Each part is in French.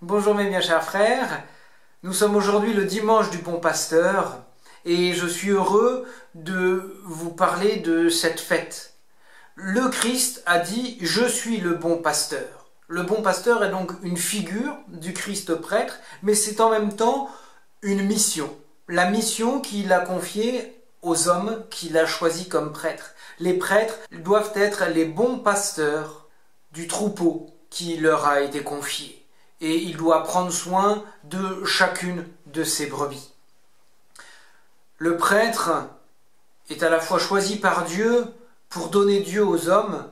Bonjour mes bien chers frères, nous sommes aujourd'hui le dimanche du Bon Pasteur et je suis heureux de vous parler de cette fête. Le Christ a dit « Je suis le bon pasteur ». Le bon pasteur est donc une figure du Christ prêtre, mais c'est en même temps une mission. La mission qu'il a confiée aux hommes qu'il a choisis comme prêtres. Les prêtres doivent être les bons pasteurs du troupeau qui leur a été confié. Et il doit prendre soin de chacune de ses brebis. Le prêtre est à la fois choisi par Dieu pour donner Dieu aux hommes,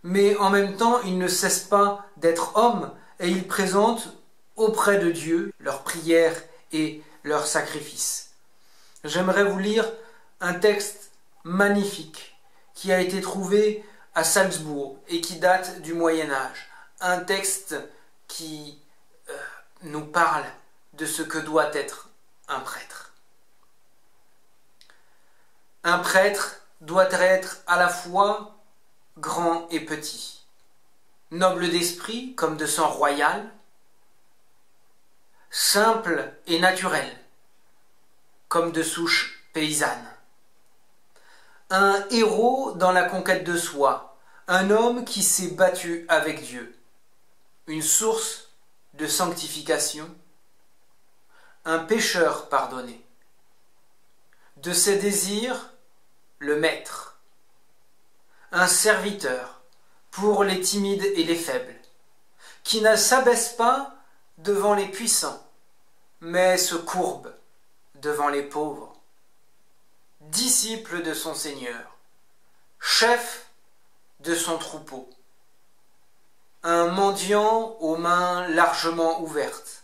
mais en même temps il ne cesse pas d'être homme et il présente auprès de Dieu leurs prières et leurs sacrifices. J'aimerais vous lire un texte magnifique qui a été trouvé à Salzbourg et qui date du Moyen-Âge. Un texte qui nous parle de ce que doit être un prêtre. Un prêtre doit être à la fois grand et petit, noble d'esprit comme de sang royal, simple et naturel comme de souche paysanne. Un héros dans la conquête de soi, un homme qui s'est battu avec Dieu. Une source de sanctification, un pécheur pardonné. De ses désirs, le maître. Un serviteur pour les timides et les faibles, qui ne s'abaisse pas devant les puissants, mais se courbe devant les pauvres. Disciple de son Seigneur, chef de son troupeau. Un mendiant aux mains largement ouvertes,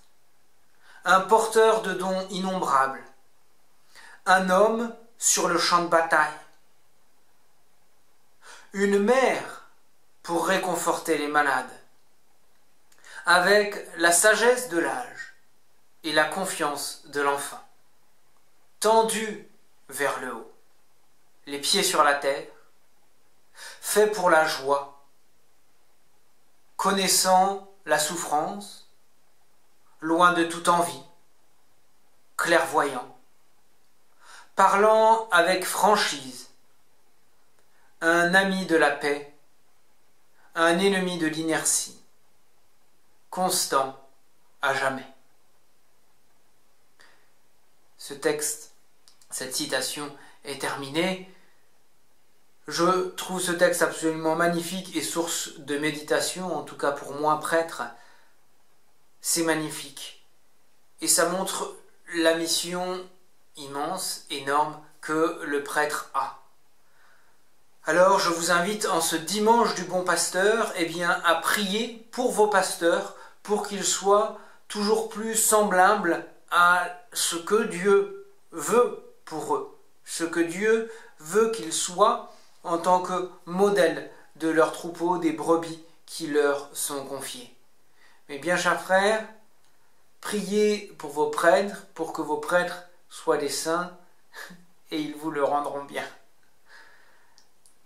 un porteur de dons innombrables, un homme sur le champ de bataille, une mère pour réconforter les malades, avec la sagesse de l'âge et la confiance de l'enfant, tendu vers le haut, les pieds sur la terre, fait pour la joie, connaissant la souffrance, loin de toute envie, clairvoyant, parlant avec franchise, un ami de la paix, un ennemi de l'inertie, constant à jamais. Ce texte, cette citation est terminée. Je trouve ce texte absolument magnifique et source de méditation, en tout cas pour moi, prêtre. C'est magnifique. Et ça montre la mission immense, énorme, que le prêtre a. Alors je vous invite en ce dimanche du Bon Pasteur, à prier pour vos pasteurs, pour qu'ils soient toujours plus semblables à ce que Dieu veut pour eux, ce que Dieu veut qu'ils soient en tant que modèle de leur troupeau, des brebis qui leur sont confiées. Mais bien chers frères, priez pour vos prêtres, pour que vos prêtres soient des saints, et ils vous le rendront bien.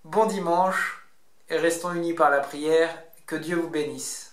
Bon dimanche, et restons unis par la prière, que Dieu vous bénisse.